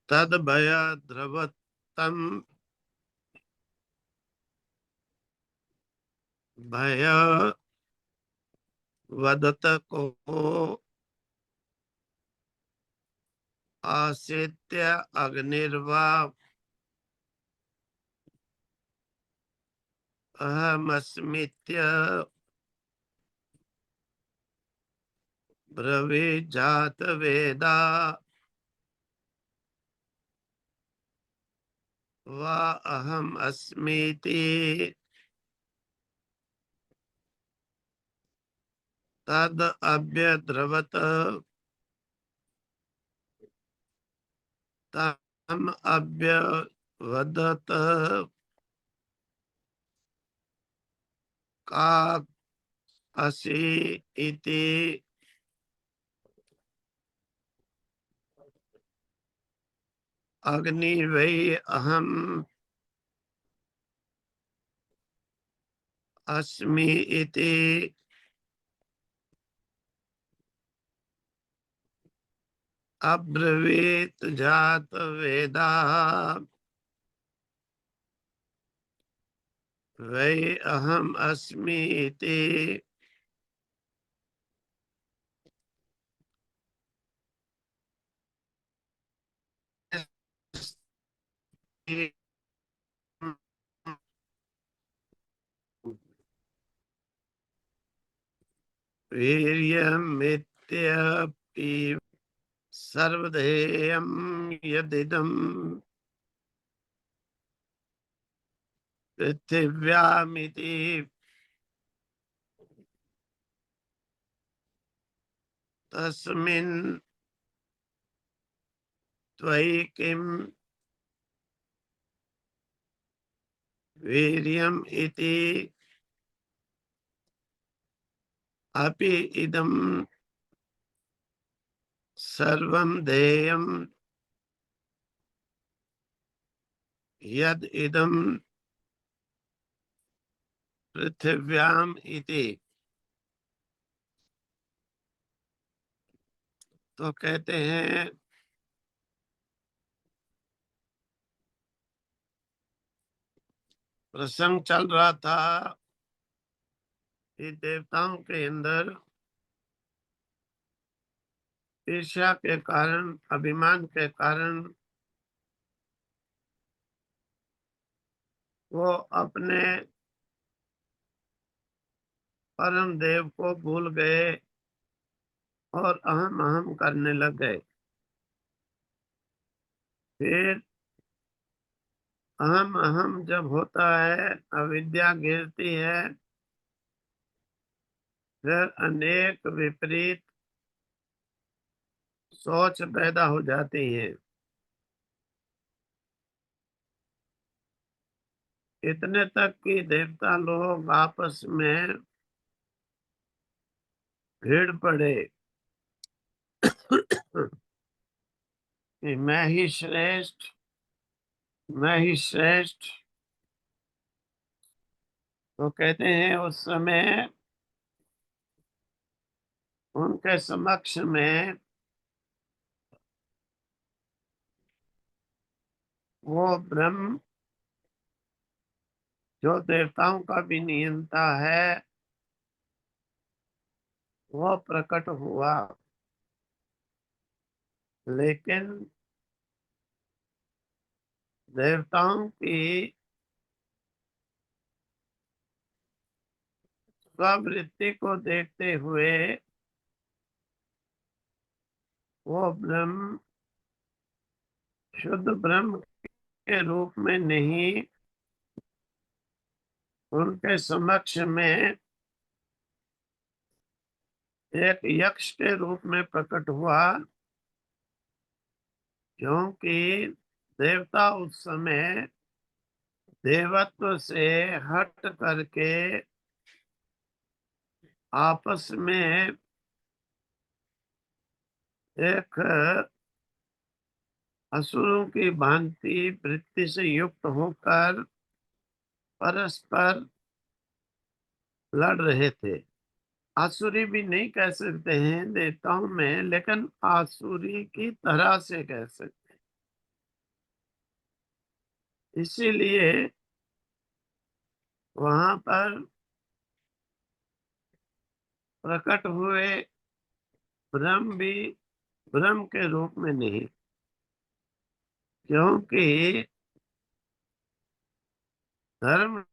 तद भय द्रवतम भय वदत को आसित्य अग्निर्वा अहमस्मित्य ब्रवीजात वेदा वा अहम अस्मीति तद अभ्यद्रवत तम अभ्यवदत का असि इति अग्नि वै अहम अस्मि इति अब्रवीत जात वेदा वै अहम अस्मि इति वीर्यमित्यपि सर्वधेयं यदिदं पृथिव्यामिति तस्मिन् त्वयि किं वीर्यम् इति अपि इदं सर्वं देयं यद इदं पृथिव्याम इति। तो कहते हैं प्रसंग चल रहा था कि देवताओं के अंदर ईर्ष्या के कारण, अभिमान के कारण वो अपने परम देव को भूल गए और अहम अहम करने लग गए। फिर अहम अहम जब होता है, अविद्या गिरती है, फिर अनेक विपरीत सोच पैदा हो जाती है। इतने तक कि देवता लोग आपस में भीड़ पड़े कि मैं ही श्रेष्ठ, मैं ही श्रेष्ठ। तो कहते हैं उस समय उनके समक्ष में वो ब्रह्म जो देवताओं का भी नियंता है वो प्रकट हुआ। लेकिन देवताओं की स्ववृत्ति को देखते हुए वो ब्रह्म शुद्ध ब्रह्म के रूप में नहीं, उनके समक्ष में एक यक्ष के रूप में प्रकट हुआ। क्योंकि देवता उस समय देवत्व से हट करके आपस में एक असुरों की भांति वृत्ति से युक्त होकर परस्पर लड़ रहे थे। आसुरी भी नहीं कह सकते हैं देवताओं में, लेकिन आसुरी की तरह से कह सकते हैं। इसीलिए वहां पर प्रकट हुए ब्रह्म भी ब्रह्म के रूप में नहीं, क्योंकि धर्म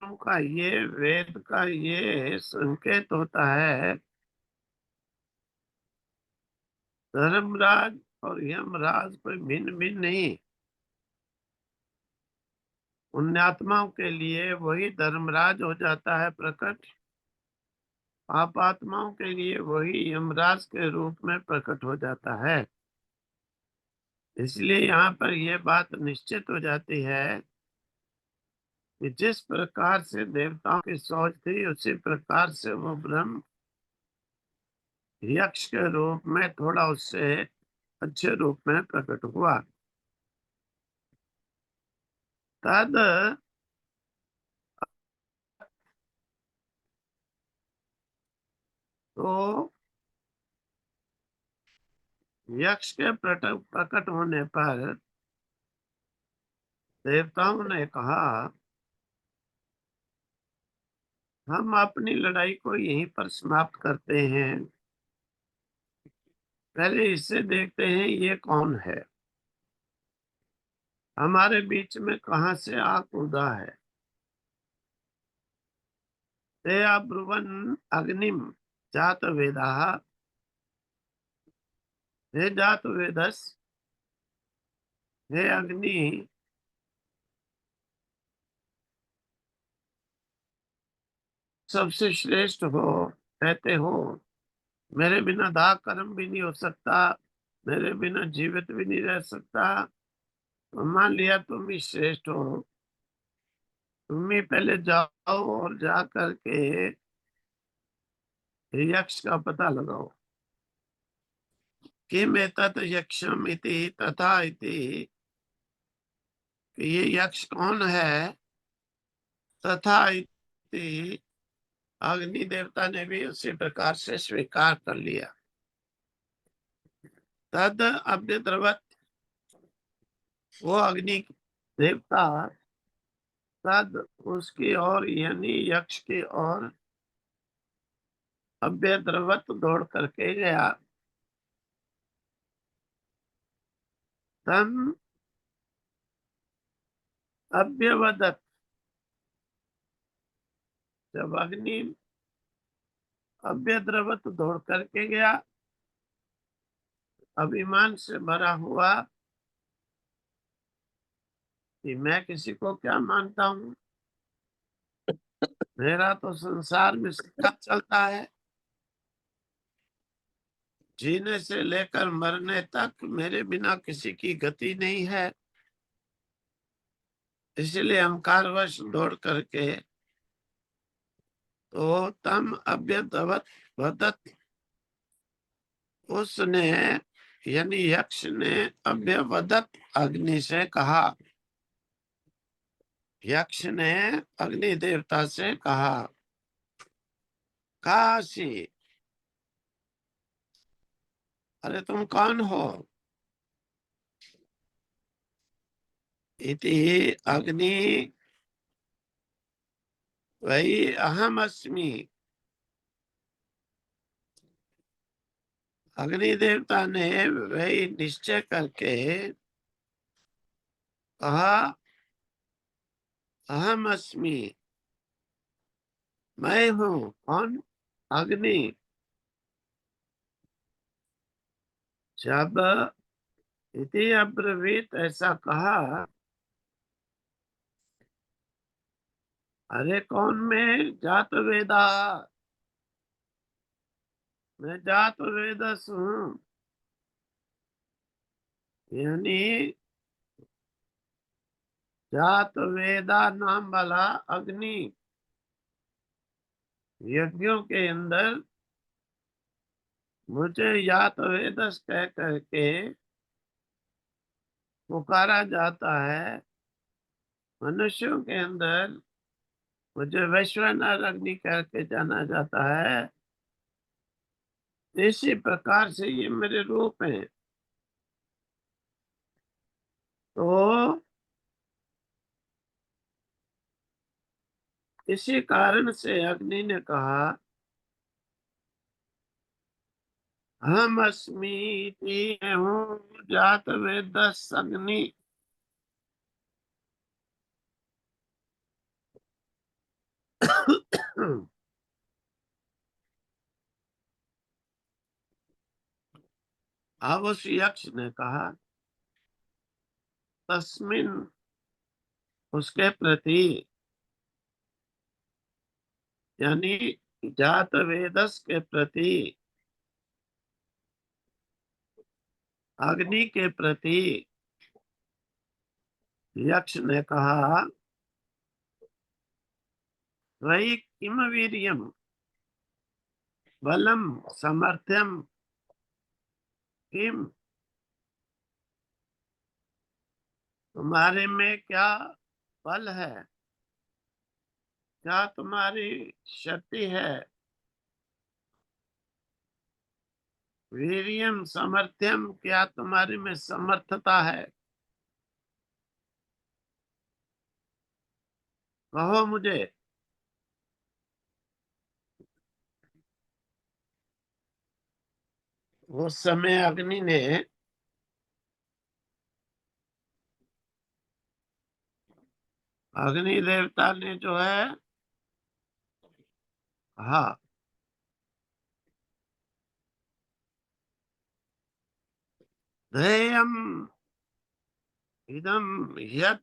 का ये वेद का ये संकेत होता है, धर्मराज और यमराज कोई भिन्न भिन्न नहीं। पुण्यात्माओं के लिए वही धर्मराज हो जाता है प्रकट, पापात्माओं के लिए वही यमराज के रूप में प्रकट हो जाता है। इसलिए यहाँ पर यह बात निश्चित हो जाती है कि जिस प्रकार से देवताओं की सोच थी, उसी प्रकार से वो ब्रह्म यक्ष के रूप में थोड़ा उससे अच्छे रूप में प्रकट हुआ। तद तो यक्ष के प्रकट होने पर देवताओं ने कहा, हम अपनी लड़ाई को यहीं पर समाप्त करते हैं, पहले इससे देखते हैं ये कौन है, हमारे बीच में कहां से आ कूदा है। ते अब्रुवन अग्निम जात वेदा, हे जात वेदस, हे अग्नि, सबसे श्रेष्ठ हो, कहते हो मेरे बिना दाह कर्म भी नहीं हो सकता, मेरे बिना जीवित भी नहीं रह सकता, तो मान लिया तुम ही श्रेष्ठ हो, तुम ही पहले जाओ और जा करके यक्ष का पता लगाओ कि मैं तत् यक्षम इति तथा इति, कि ये यक्ष कौन है, तथा इति अग्नि देवता ने भी उसी प्रकार से स्वीकार कर लिया। तद अभ्यद्रवत, वो अग्नि देवता तद उसकी ओर यानी यक्ष की ओर अभ्यद्रवत दौड़ करके गया। तम अभ्यवदत, जब अग्नि अभ्यद्रवत दौड़ करके गया, अभिमान से भरा हुआ कि मैं किसी को क्या मानता हूँ, मेरा तो संसार में सिक्का चलता है, जीने से लेकर मरने तक मेरे बिना किसी की गति नहीं है। इसलिए अहंकारवश दौड़ करके तो तम अभ्यद्रवत वदत, उसने यानी यक्ष ने अभ्यवदत अग्नि से कहा, यक्ष ने अग्नि देवता से कहा, काशी, अरे तुम कौन हो। इति अग्नि वही अहम अस्मि, अग्नि देवता ने वही निश्चय करके कहा, अहम अस्मि, मैं हूँ। कौन? अग्नि। जब इति अब्रवीत ऐसा कहा, अरे कौन मैं जात वेदा, मैं जात वेदस हूँ, यानी जात वेदा नाम वाला अग्नि यज्ञों के अंदर मुझे जात वेदस कह करके पुकारा जाता है। मनुष्यों के अंदर मुझे वैश्वानर अग्नि करके जाना जाता है। इसी प्रकार से ये मेरे रूप हैं। तो इसी कारण से अग्नि ने कहा, हम अस्मीति, मैं हूँ जात वेदस अग्नि। अब उस यक्ष ने कहा, तस्मिन, उसके प्रति, यानी जात वेदस के प्रति, अग्नि के प्रति यक्ष ने कहा, वही किम वीर्यम बलम समर्थ्यम किम, तुम्हारे में क्या बल है, क्या तुम्हारी शक्ति है, वीर्यम समर्थ्यम, क्या तुम्हारे में समर्थता है, कहो मुझे। उस समय अग्नि ने, अग्नि देवता ने जो है, हाँ, ध्येयम इदम यत्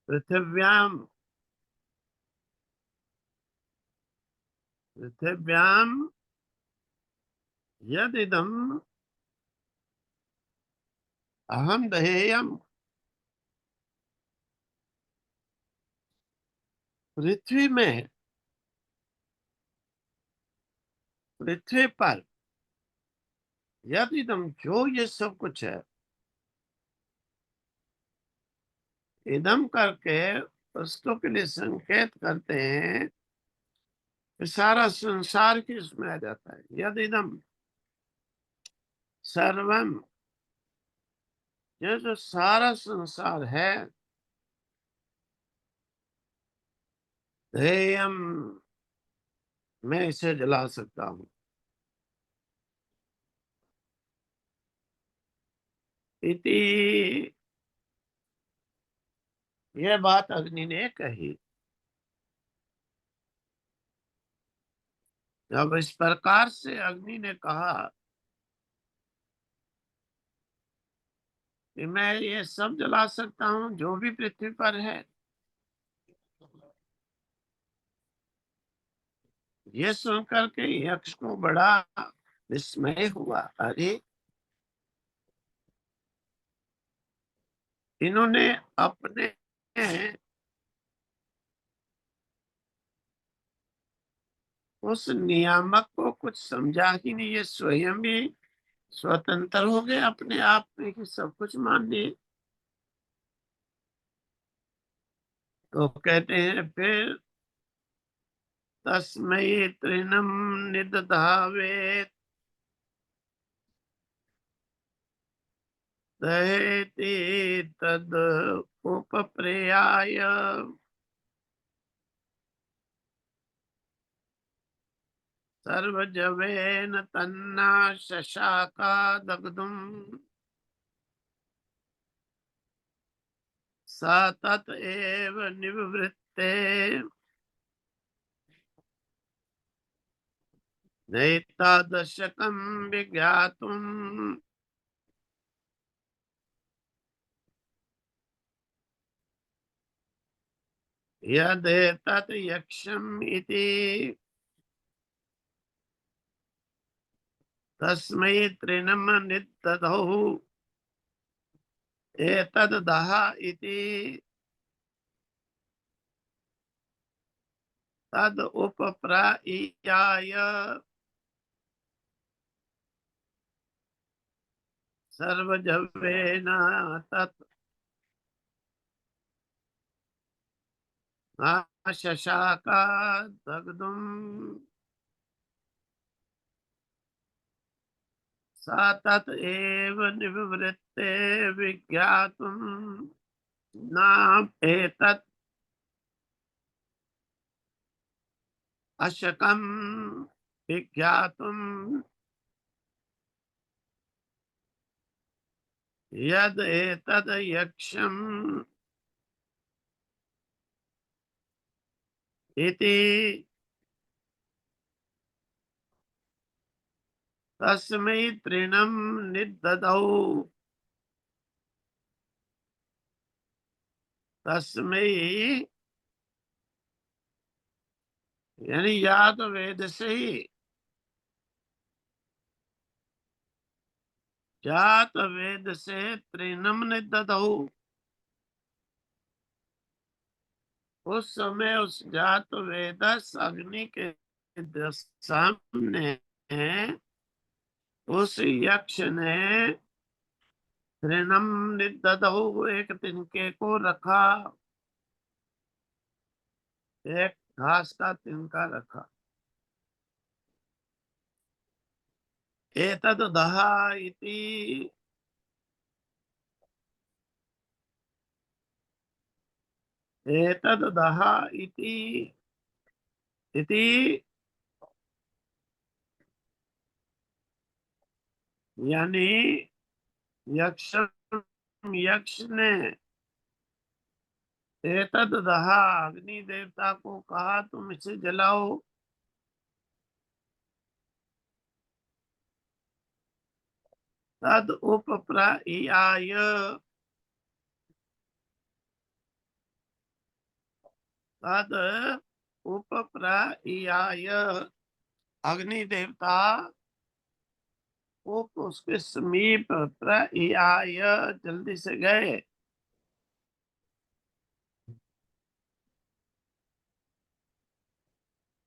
पृथिव्याम, पृथिव्याम यदिदम अहम ध्येयम, पृथ्वी में, पृथ्वी पर, यदिदम, जो ये सब कुछ है, इदम करके वस्तु के लिए संकेत करते हैं कि सारा संसार की इसमें आ जाता है। यदिदम सर्वम, ये जो सारा संसार है, ध्येयम, मैं इसे जला सकता हूँ। इति, यह बात अग्नि ने कही। जब इस प्रकार से अग्नि ने कहा कि मैं ये सब जला सकता हूँ जो भी पृथ्वी पर है, ये सुनकर के यक्ष को बड़ा विस्मय हुआ। अरे, इन्होंने अपने उस नियामक को कुछ समझा ही नहीं, ये स्वयं ही स्वतंत्र हो गए अपने आप में कि सब कुछ मान लिए। तो कहते हैं फिर, तस्मै तृणम निदधावे दहेति तद उपप्रेयाय, सर्वजवेन तन्ना शशाका दग्धुम, सा तत एव निवृत्ते नैतादशकं विज्ञातुम्। यदेतत् यक्षम् इति तस्मै तृणम् निदधौ, एतद् दह इति तद् उपप्रायाय, सर्वजवेन तत् शशाका दग्धुम्, सा तत एव निवृत्ते विज्ञातुम्। नाम एतत् अशकं विज्ञातुम् यद एतद् यक्षम् इति तस्मै तृणं निददौ। तस्मै यानी या तो वेद से ही, जात वेद से तृणम निददौ। उस समय उस जात वेदस अग्नि के सामने उस यक्ष ने तृणम निददौ एक तिनके को रखा, एक घास का तिनका रखा। एतद् दहा इति, एतद् दहा इति, इति यानी यक्ष, यक्ष ने एतद् दहा अग्नि देवता को कहा तुम इसे जलाओ। तद उपप्रायाय, तद उपप्रायाय अग्नि देवता उसके समीप प्रायाय जल्दी से गए।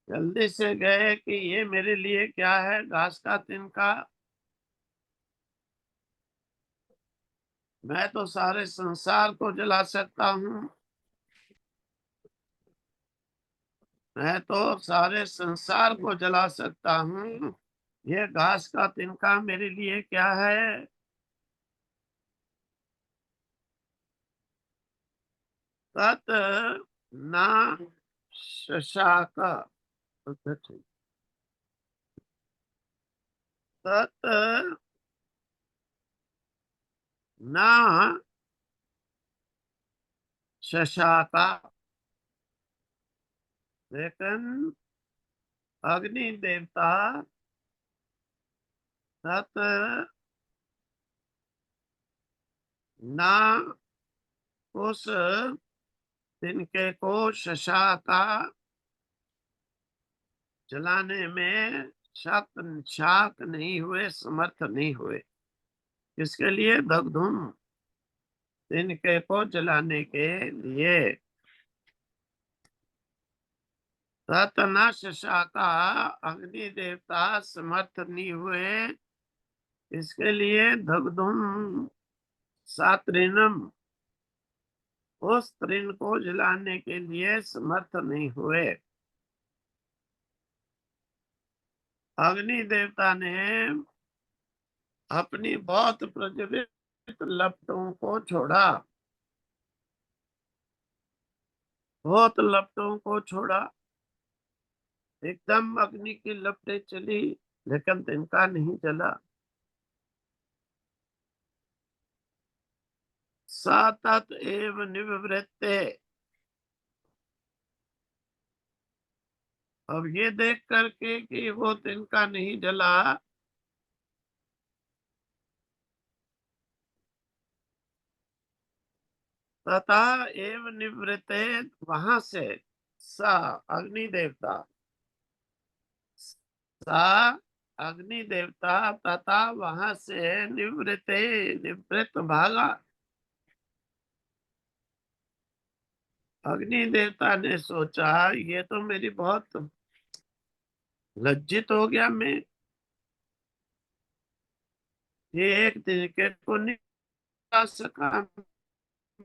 जल्दी से गए कि ये मेरे लिए क्या है, घास का तिनका। मैं तो सारे संसार को जला सकता हूँ, मैं तो सारे संसार को जला सकता हूँ, ये घास का तिनका मेरे लिए क्या है। तत् न शशाक, तत् न शशाका, लेकिन अग्नि देवता तत् न उस तिनके को शशाका जलाने में शाक नहीं हुए, समर्थ नहीं हुए। इसके लिए दग्धुम, तिनके को जलाने के लिए। ततना शशाका, अग्नि देवता समर्थ नहीं हुए, इसके लिए दग्धुम सात्रिनम, उस तृण को जलाने के लिए समर्थ नहीं हुए। अग्नि देवता ने अपनी बहुत प्रज्वलित लपटों को छोड़ा, बहुत लपटों को छोड़ा। एकदम अग्नि की लपटें चली, लेकिन तिनका नहीं जला। सा तत् एव निवृत्ते, अब ये देख करके कि वो तिनका नहीं जला, तथा एव निवृत्ते, वहां से सा अग्नि देवता, सा अग्नि देवता तथा वहां से निवृत्ते, निवृत्त भागा। अग्नि देवता ने सोचा ये तो मेरी बहुत लज्जित हो गया मैं, ये एक तरीके को नहीं जला सका।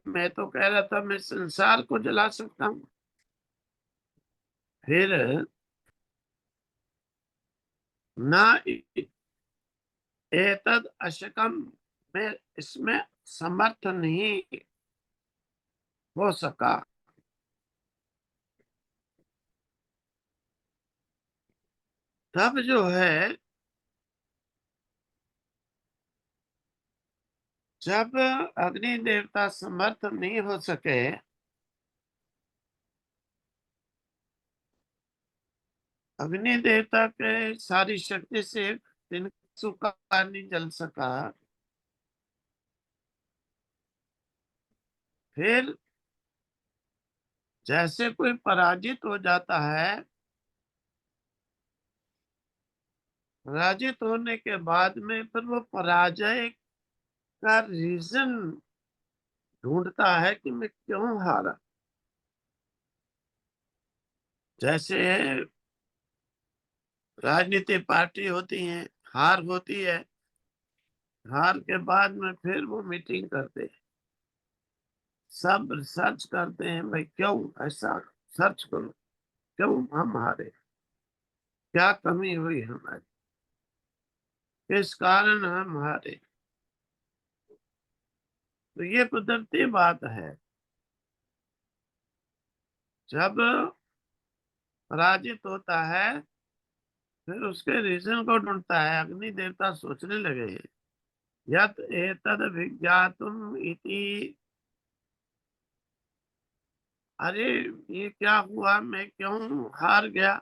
मैं तो कह रहा था मैं संसार को जला सकता हूँ। फिर ना एतद अशकम, मैं इसमें समर्थ नहीं, हो सका। तब जो है, जब अग्नि देवता समर्थ नहीं हो सके, अग्नि देवता के सारी शक्ति से तिनसु का नहीं जल सका, फिर जैसे कोई पराजित हो जाता है, पराजित होने के बाद में फिर वो पराजय का रीजन ढूंढता है कि मैं क्यों हारा। जैसे राजनीतिक पार्टी होती है, हार होती है, हार के बाद में फिर वो मीटिंग करते हैं, सब रिसर्च करते हैं, भाई क्यों ऐसा, सर्च करो, क्यों हम हारे, क्या कमी हुई हमारी, किस कारण हम हारे। तो ये कुदरती बात है। जब पराजित होता है, फिर उसके रीजन को ढूंढता है। अग्नि देवता सोचने लगे, यत एतद विज्ञातुम इति, अरे ये क्या हुआ, मैं क्यों हार गया,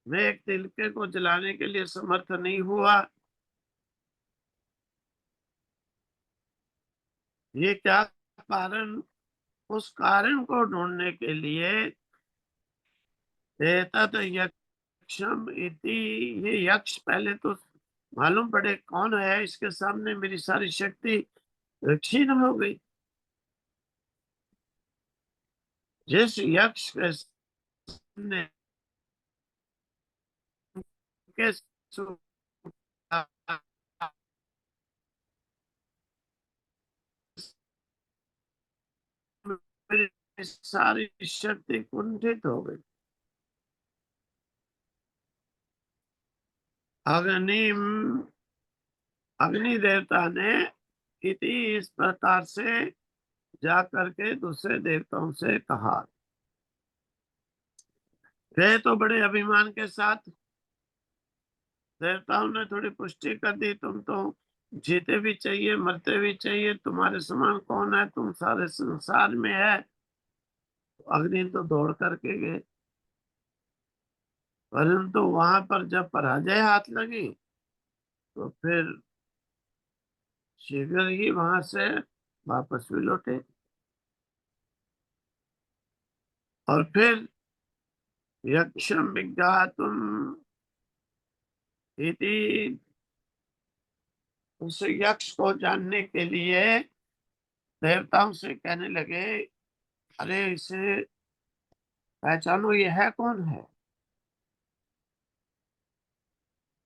मैं एक तिनके को जलाने के लिए समर्थ नहीं हुआ, ये क्या कारण। उस कारण को ढूंढने के लिए एतद यक्षम इति, ये यक्ष पहले तो मालूम पड़े कौन है, इसके सामने मेरी सारी शक्ति क्षीण हो गई। जिस यक्ष के सामने के सु- मेरी सारी शक्ति कुंठित हो गई। अग्नि अग्नि देवता ने इति इस प्रकार से जा करके दूसरे देवताओं से कहा। वे तो बड़े अभिमान के साथ, देवताओं ने थोड़ी पुष्टि कर दी, तुम तो जीते भी चाहिए, मरते भी चाहिए, तुम्हारे समान कौन है, तुम सारे संसार में है। अग्नि तो दौड़ करके गए, परंतु वहां पर जब पराजय हाथ लगी, तो फिर शीघ्र ही वहां से वापस भी लौटे। और फिर यक्षम विज्ञातुम इति, उस यक्ष को जानने के लिए देवताओं से कहने लगे, अरे इसे पहचानो, ये है कौन है,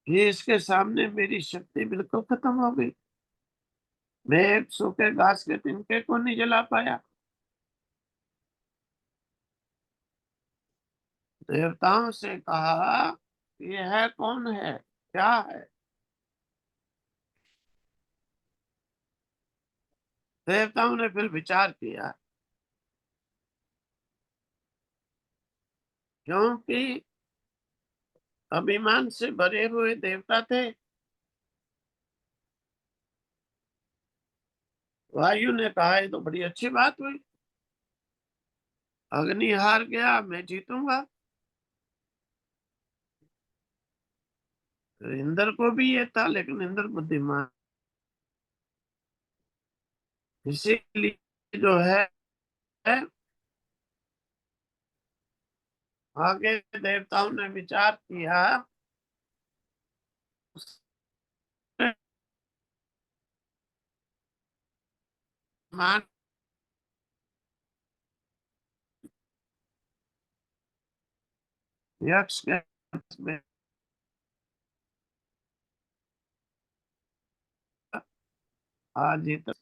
ये इसके सामने मेरी शक्ति बिल्कुल खत्म हो गई, मैं एक सूखे घास के तिनके को नहीं जला पाया। देवताओं से कहा, ये है कौन है, क्या है। देवताओं ने फिर विचार किया, क्योंकि अभिमान से भरे हुए देवता थे। वायु ने कहा, ये तो बड़ी अच्छी बात हुई, अग्नि हार गया, मैं जीतूंगा। इंद्र को भी ये था, लेकिन इंद्र बुद्धिमान, इसीलिए जो है आगे देवताओं ने विचार किया, मान यक्ष के में आज ही तक